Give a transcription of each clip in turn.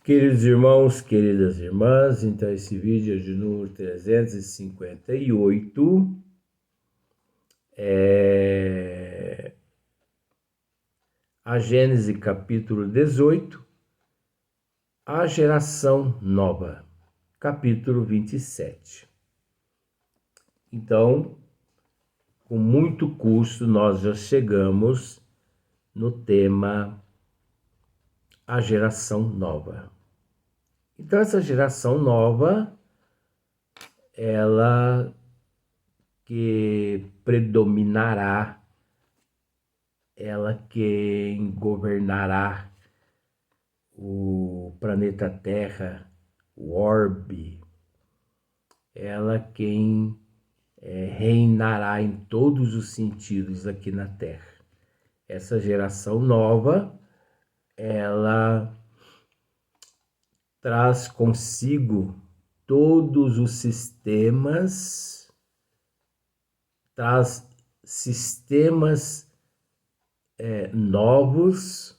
Queridos irmãos, queridas irmãs, então esse vídeo é de número 358, a Gênesis capítulo 18, a geração nova, capítulo 27. Então, com muito custo, nós já chegamos no tema a geração nova. Então, essa geração nova, ela que predominará, ela quem governará o planeta Terra, o orbe, ela quem reinará em todos os sentidos aqui na Terra. Essa geração nova, ela traz consigo todos os sistemas, traz sistemas novos,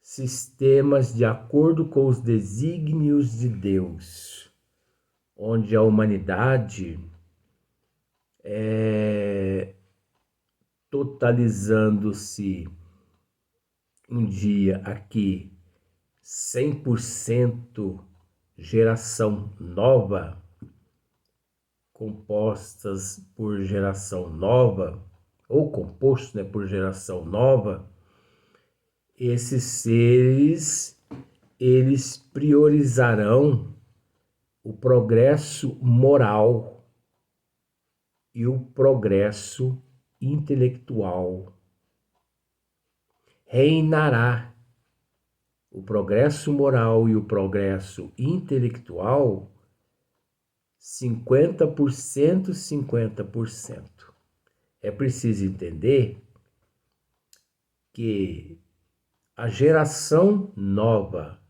sistemas de acordo com os desígnios de Deus, onde a humanidade totalizando-se um dia aqui 100% geração nova, compostas por geração nova, ou composto por geração nova, esses seres, eles priorizarão o progresso moral e o progresso intelectual. Reinará o progresso moral e o progresso intelectual 50%, 50%. É preciso entender que a geração nova,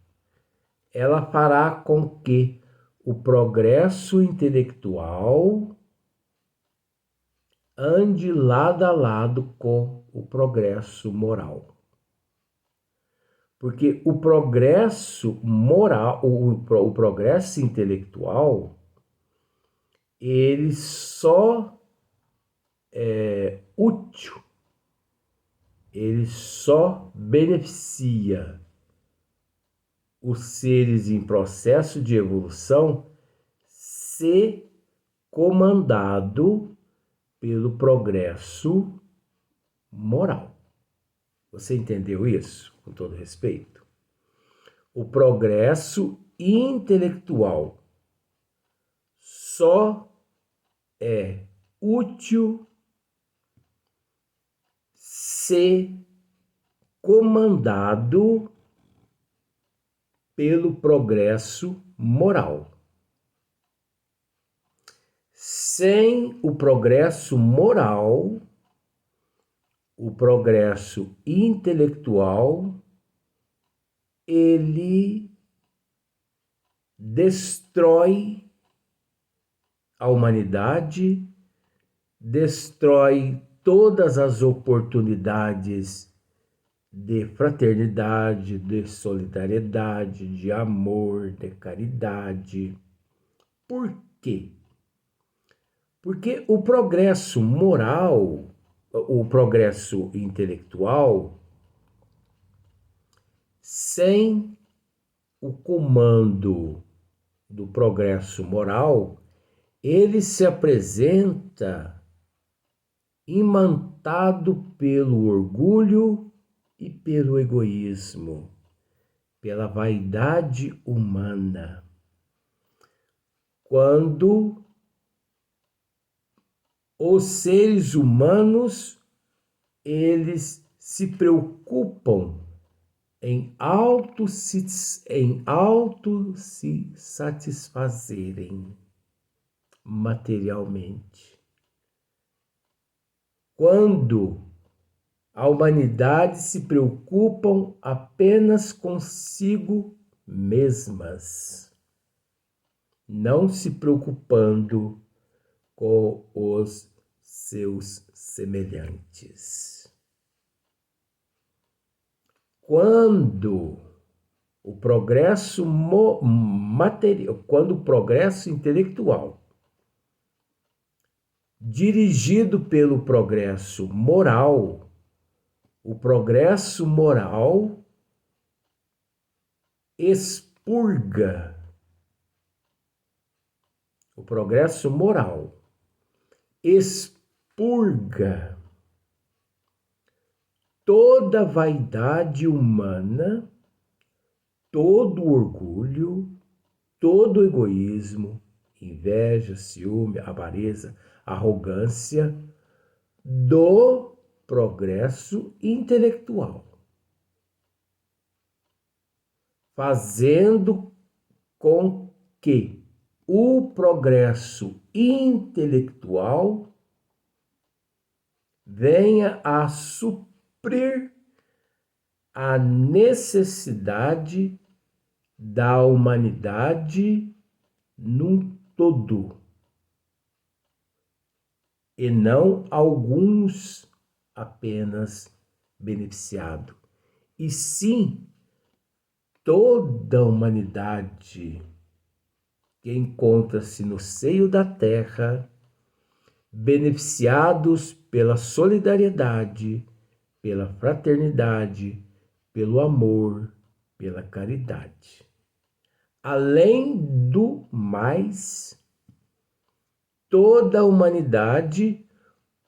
ela fará com que o progresso intelectual ande lado a lado com o progresso moral. Porque o progresso moral, o progresso intelectual, ele só é útil, ele só beneficia os seres em processo de evolução se comandado pelo progresso moral. Você entendeu isso? Com todo respeito. O progresso intelectual só é útil se comandado pelo progresso moral. Sem o progresso moral, o progresso intelectual, ele destrói a humanidade, destrói todas as oportunidades de fraternidade, de solidariedade, de amor, de caridade. Por quê? Porque o progresso moral, o progresso intelectual, sem o comando do progresso moral, ele se apresenta imantado pelo orgulho e pelo egoísmo, pela vaidade humana. Quando os seres humanos, eles se preocupam em auto se satisfazerem materialmente. Quando a humanidade se preocupam apenas consigo mesmas, não se preocupando com os seus semelhantes. Quando o progresso material, quando o progresso intelectual, dirigido pelo progresso moral, o progresso moral expurga, o progresso moral expurga toda vaidade humana, todo orgulho, todo egoísmo, inveja, ciúme, avareza, arrogância do progresso intelectual, fazendo com que o progresso intelectual venha a suprir a necessidade da humanidade num todo, e não alguns apenas beneficiados, e sim toda a humanidade que encontra-se no seio da terra, beneficiados pela solidariedade, pela fraternidade, pelo amor, pela caridade. Além do mais, toda a humanidade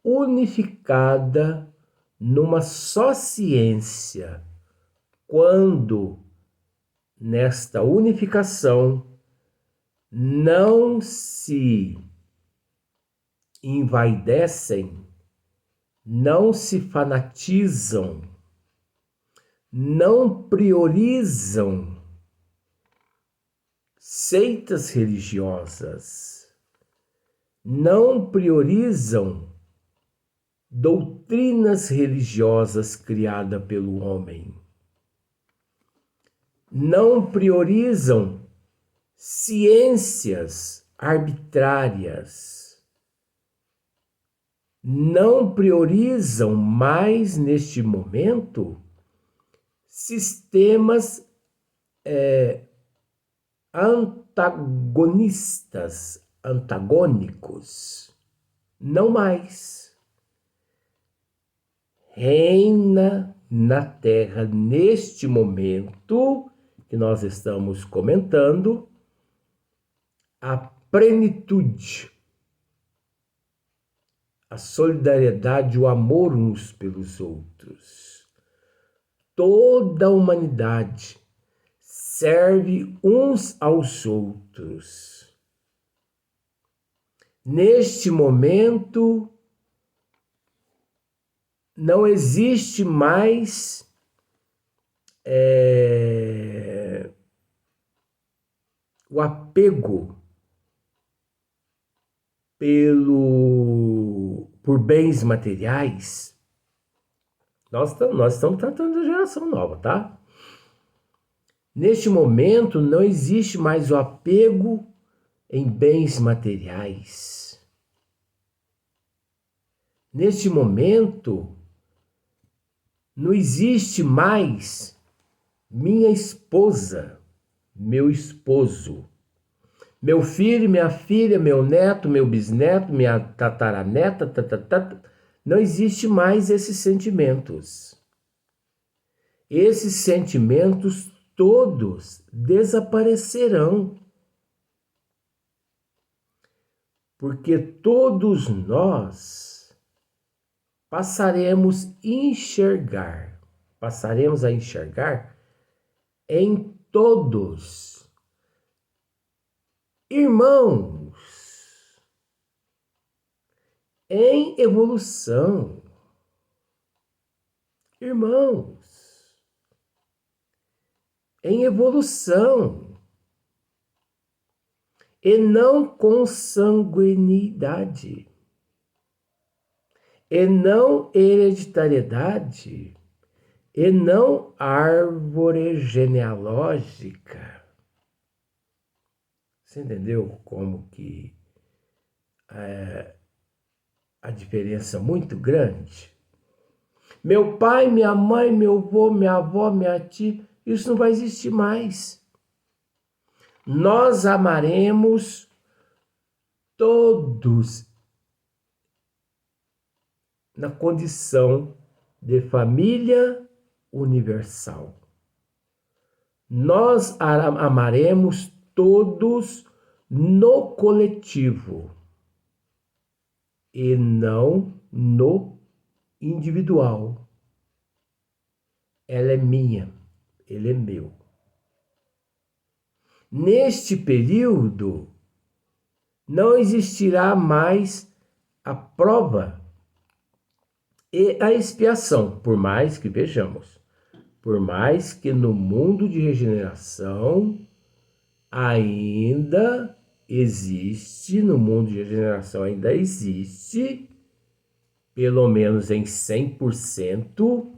unificada numa só ciência, quando nesta unificação não se envaidecem, não se fanatizam, não priorizam seitas religiosas, não priorizam doutrinas religiosas criadas pelo homem, não priorizam ciências arbitrárias, não priorizam mais neste momento sistemas antagônicos, não mais. Reina na Terra, neste momento que nós estamos comentando, a plenitude, a solidariedade, o amor uns pelos outros. Toda a humanidade serve uns aos outros. Neste momento, não existe mais o apego por bens materiais. Nós estamos tratando da geração nova, tá? Neste momento, não existe mais o apego em bens materiais. Neste momento, não existe mais minha esposa, meu esposo, meu filho, minha filha, meu neto, meu bisneto, minha tataraneta, não existe mais esses sentimentos. Esses sentimentos todos desaparecerão. Porque todos nós passaremos a enxergar em todos irmãos em evolução, irmãos em evolução, e não consanguinidade, e não hereditariedade, e não árvore genealógica. Você entendeu como que a diferença é muito grande? Meu pai, minha mãe, meu avô, minha avó, minha tia, isso não vai existir mais. Nós amaremos todos na condição de família universal. Nós amaremos todos no coletivo e não no individual. Ela é minha, ele é meu. Neste período, não existirá mais a prova e a expiação, por mais que vejamos, por mais que no mundo de regeneração ainda existe, pelo menos em 100%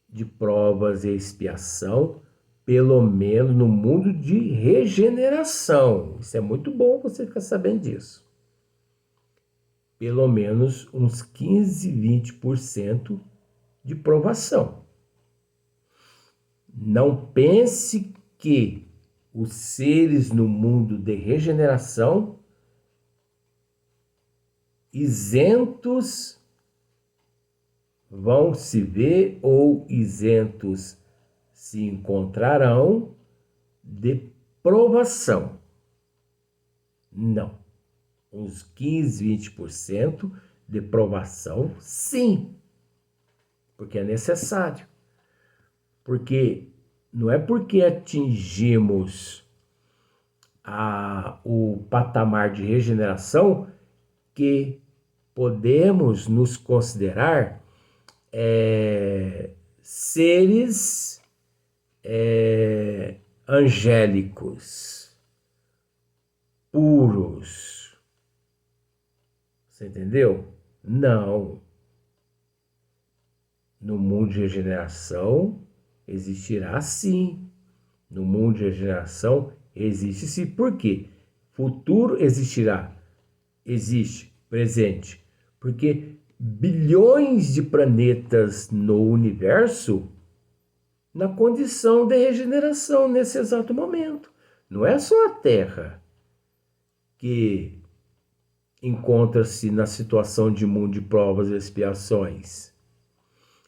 de provas e expiação, pelo menos no mundo de regeneração. Isso é muito bom você ficar sabendo disso. Pelo menos uns 15, 20% de provação. Não pense que os seres no mundo de regeneração isentos vão se ver ou isentos se encontrarão de provação. Não. Uns 15, 20% de provação, sim. Porque é necessário. Porque não é porque atingimos o patamar de regeneração que podemos nos considerar seres angélicos, puros. Você entendeu? Não. No mundo de regeneração existirá sim. No mundo de regeneração existe sim. Por quê? Futuro existirá. Existe. Presente. Porque bilhões de planetas no universo na condição de regeneração nesse exato momento. Não é só a Terra que encontra-se na situação de mundo de provas e expiações.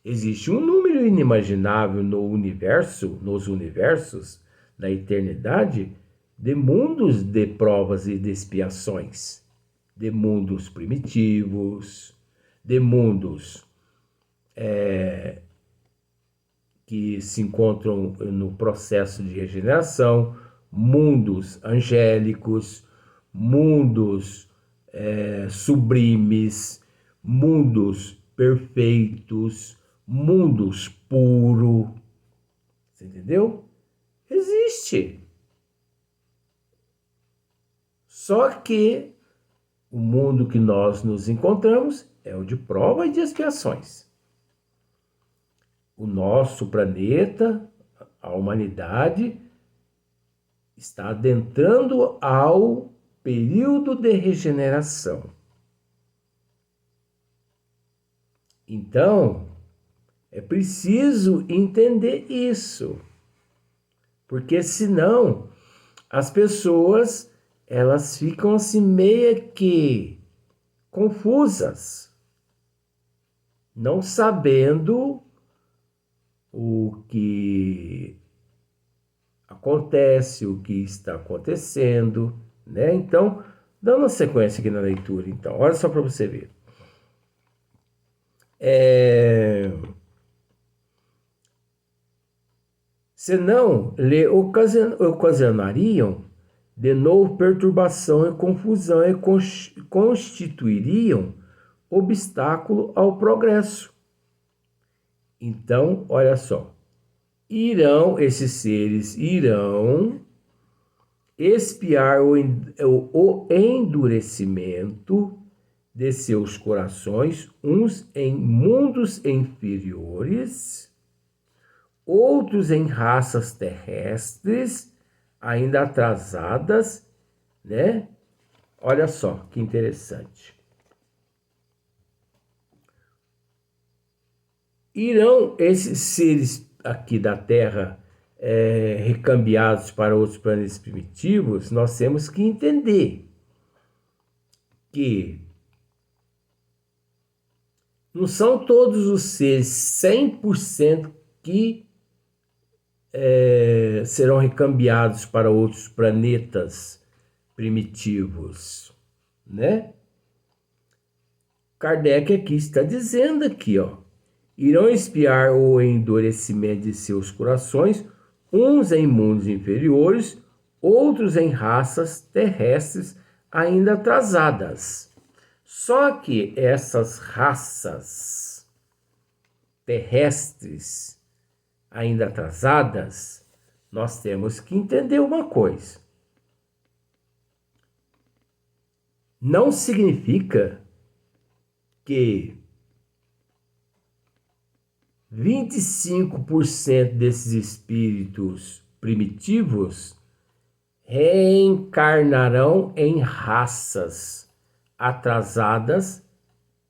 Existe um número inimaginável no universo, nos universos, na eternidade, de mundos de provas e de expiações. De mundos primitivos, de mundos que se encontram no processo de regeneração, mundos angélicos, mundos sublimes, mundos perfeitos, mundos puros. Você entendeu? Existe. Só que o mundo que nós nos encontramos é o de prova e de expiações. O nosso planeta, a humanidade, está adentrando ao período de regeneração. Então, é preciso entender isso, porque senão as pessoas elas ficam assim meio que confusas, não sabendo o que acontece, o que está acontecendo, né? Então, dando uma sequência aqui na leitura, então, olha só para você ver. Senão, lhe ocasionariam de novo perturbação e confusão e constituiriam obstáculo ao progresso. Então, olha só, esses seres irão expiar o endurecimento de seus corações, uns em mundos inferiores, outros em raças terrestres ainda atrasadas, né? Olha só que interessante. Irão esses seres aqui da Terra recambiados para outros planetas primitivos, nós temos que entender que não são todos os seres 100% que serão recambiados para outros planetas primitivos, né? Kardec aqui está dizendo aqui, ó, irão espiar o endurecimento de seus corações, uns em mundos inferiores, outros em raças terrestres ainda atrasadas. Só que essas raças terrestres ainda atrasadas, nós temos que entender uma coisa. Não significa que 25% desses espíritos primitivos reencarnarão em raças atrasadas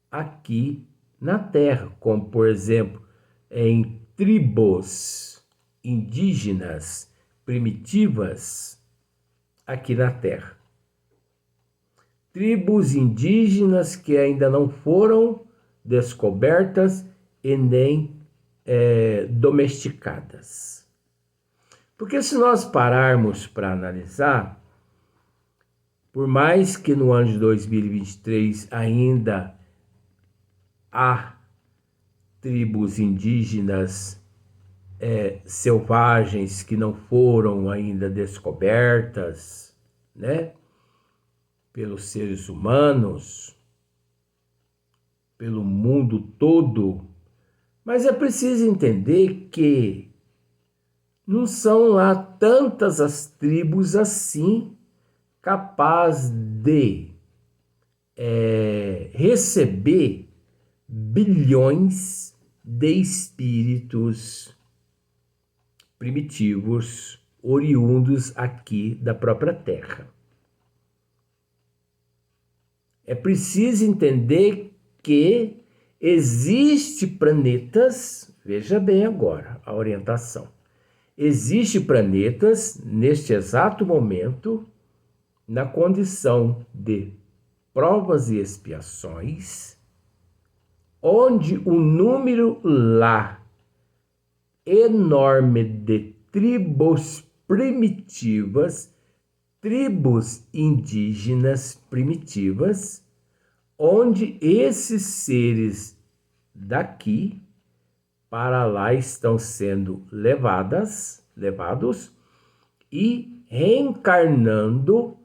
aqui na Terra, como por exemplo em tribos indígenas primitivas aqui na Terra. Tribos indígenas que ainda não foram descobertas e nem domesticadas. Porque se nós pararmos para analisar, por mais que no ano de 2023 ainda há tribos indígenas selvagens que não foram ainda descobertas, né, pelos seres humanos, pelo mundo todo, mas é preciso entender que não são lá tantas as tribos assim capazes de receber bilhões de espíritos primitivos oriundos aqui da própria Terra. É preciso entender que existem planetas, veja bem agora a orientação, existem planetas neste exato momento na condição de provas e expiações, onde o número lá enorme de tribos primitivas, tribos indígenas primitivas, onde esses seres daqui para lá estão sendo levados e reencarnando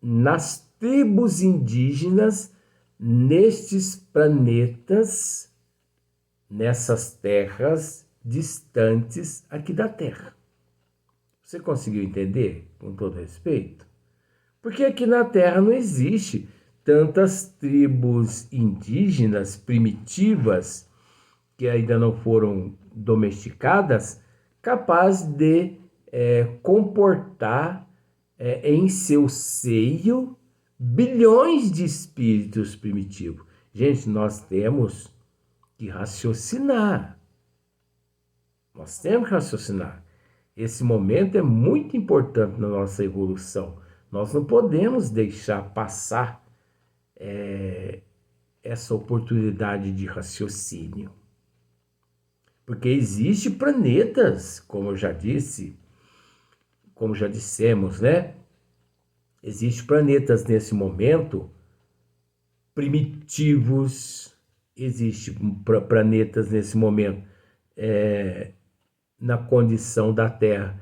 nas tribos indígenas nestes planetas, nessas terras distantes aqui da Terra. Você conseguiu entender com todo respeito? Porque aqui na Terra não existe tantas tribos indígenas primitivas que ainda não foram domesticadas, capazes de comportar em seu seio bilhões de espíritos primitivos. Gente, nós temos que raciocinar. Nós temos que raciocinar. Esse momento é muito importante na nossa evolução. Nós não podemos deixar passar essa oportunidade de raciocínio. Porque existem planetas, como eu já disse, como já dissemos, né? Existem planetas nesse momento primitivos, existem planetas nesse momento na condição da Terra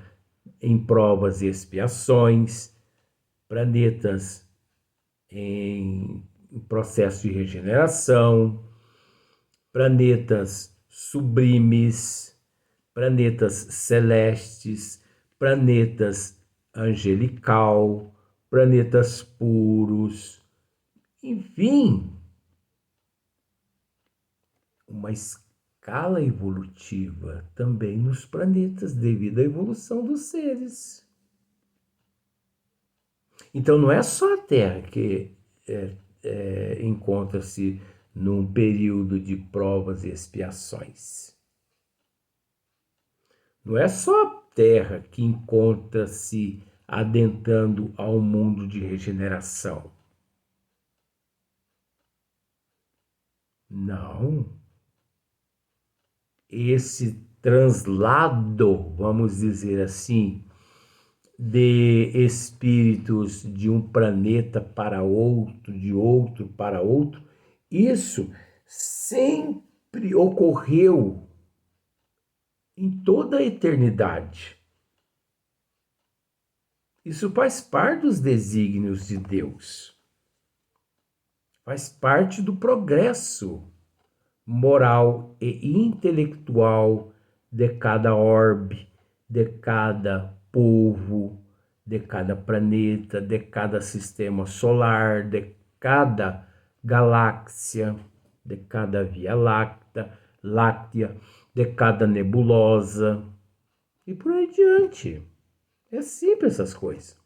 em provas e expiações, planetas em processo de regeneração, planetas sublimes, planetas celestes, planetas angelical, planetas puros, enfim, uma escala evolutiva também nos planetas devido à evolução dos seres. Então não é só a Terra que encontra-se num período de provas e expiações. Não é só Terra que encontra-se adentrando ao mundo de regeneração. Não. Esse translado, vamos dizer assim, de espíritos de um planeta para outro, de outro para outro, isso sempre ocorreu em toda a eternidade. Isso faz parte dos desígnios de Deus. Faz parte do progresso moral e intelectual de cada orbe, de cada povo, de cada planeta, de cada sistema solar, de cada galáxia, de cada via láctea, de cada nebulosa e por aí diante. É simples essas coisas.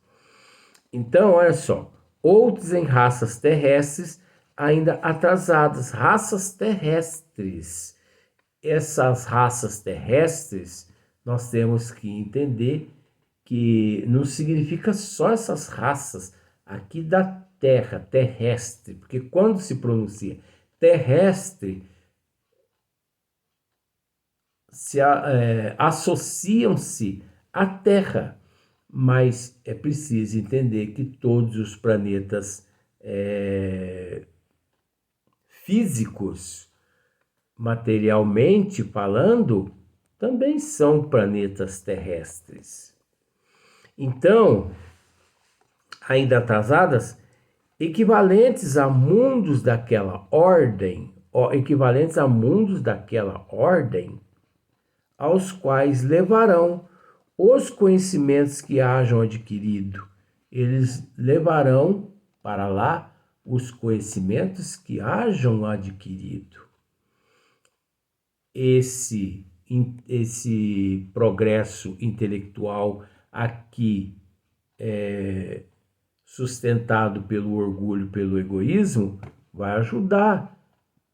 Então, olha só, outros em raças terrestres ainda atrasadas, raças terrestres. Essas raças terrestres, nós temos que entender que não significa só essas raças aqui da Terra, terrestre, porque quando se pronuncia terrestre, associam-se à Terra, mas é preciso entender que todos os planetas físicos, materialmente falando, também são planetas terrestres. Então, ainda atrasadas, equivalentes a mundos daquela ordem, aos quais levarão os conhecimentos que hajam adquirido. Eles levarão para lá os conhecimentos que hajam adquirido. Esse progresso intelectual aqui sustentado pelo orgulho, pelo egoísmo, vai ajudar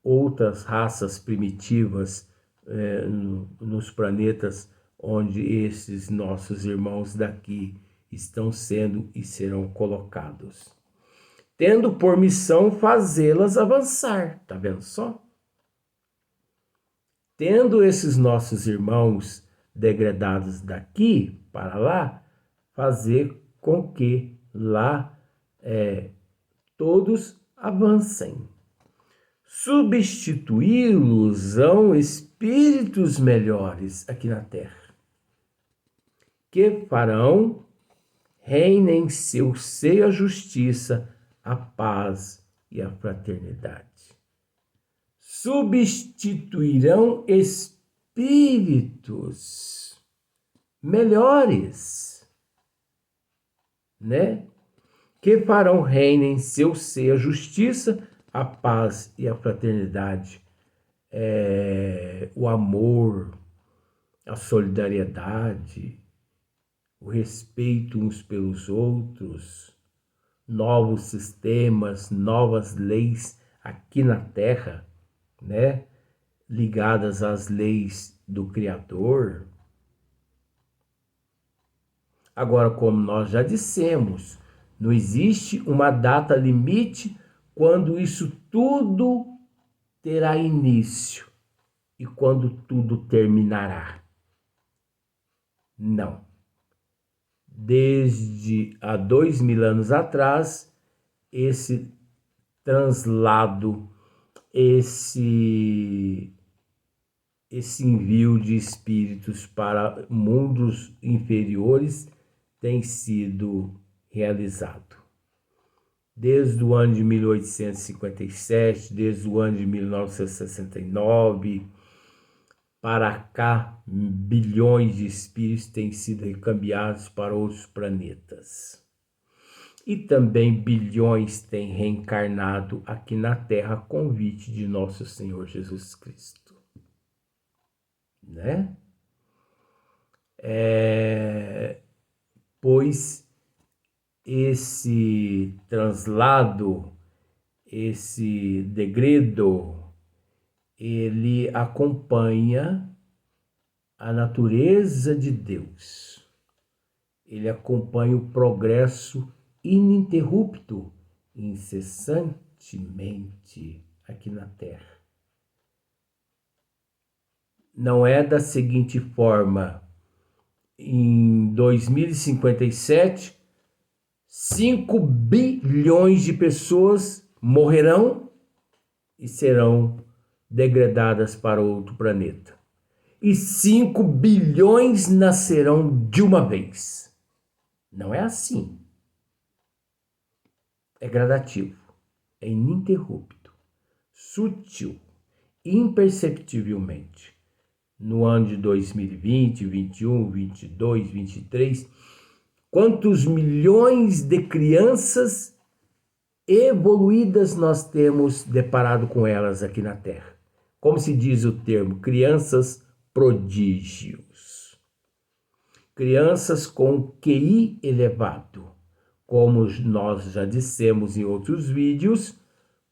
outras raças primitivas nos planetas onde esses nossos irmãos daqui estão sendo e serão colocados, tendo por missão fazê-las avançar. Tá vendo só? Tendo esses nossos irmãos degradados daqui para lá, fazer com que lá todos avancem. Substituí-los-ão espíritos melhores aqui na Terra, que farão reina em seu seio a justiça, a paz e a fraternidade. Substituirão espíritos melhores, né? Que farão reina em seu seio a justiça, a paz e a fraternidade, o amor, a solidariedade, o respeito uns pelos outros, novos sistemas, novas leis aqui na Terra, né? Ligadas às leis do Criador. Agora, como nós já dissemos, não existe uma data limite quando isso tudo terá início e quando tudo terminará. Não. Desde há 2000 anos atrás, esse translado, esse envio de espíritos para mundos inferiores tem sido realizado. Desde o ano de 1857, desde o ano de 1969, para cá, bilhões de espíritos têm sido recambiados para outros planetas. E também bilhões têm reencarnado aqui na Terra a convite de nosso Senhor Jesus Cristo. Né? Pois esse translado, esse degredo, ele acompanha a natureza de Deus. Ele acompanha o progresso ininterrupto, incessantemente aqui na Terra. Não é da seguinte forma: em 2057, 5 bilhões de pessoas morrerão e serão degradadas para outro planeta. E 5 bilhões nascerão de uma vez. Não é assim. É gradativo, é ininterrupto, sutil, imperceptivelmente. No ano de 2020, 21, 22, 23, quantos milhões de crianças evoluídas nós temos deparado com elas aqui na Terra? Como se diz o termo, crianças prodígios. Crianças com QI elevado. Como nós já dissemos em outros vídeos,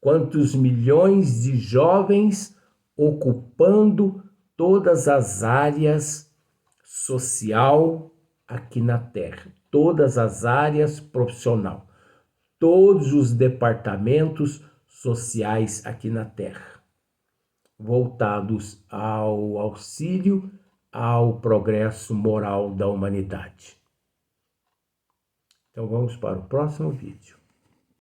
quantos milhões de jovens ocupando todas as áreas social aqui na Terra, todas as áreas profissional, todos os departamentos sociais aqui na Terra, voltados ao auxílio, ao progresso moral da humanidade. Então vamos para o próximo vídeo.